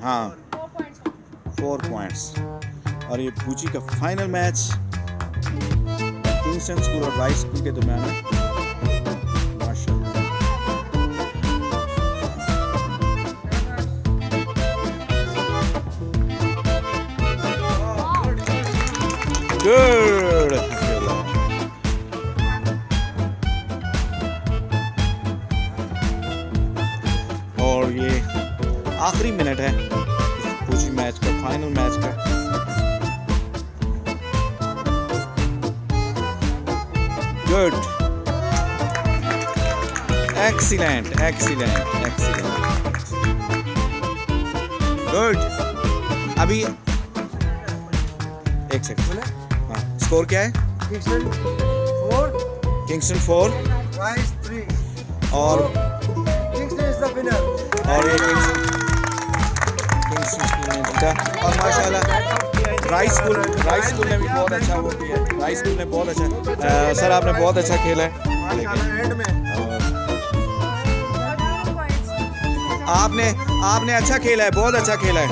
हाँ 4 पॉइंट्स। और ये पूची का फाइनल मैच किंगस्टन स्कूल और राइस स्कूल के दरमियान है। माशाल्लाह। गुड। और ये आखिरी मिनट है पूची मैच का, फाइनल मैच का। Good, excellent excellent excellent, good. अभी एक सेकंड, हाँ स्कोर क्या है? किंगस्टन 4 राइस 3 और किंगस्टन इज द विनर। और ये किंगस्टन स्कूल ने जीता। और माशाल्लाह राइस स्कूल ने भी बहुत अच्छा वो किया। राइस स्कूल ने बहुत अच्छा, सर आपने बहुत अच्छा खेला है, लेकिन आपने अच्छा खेला है, बहुत अच्छा खेला है।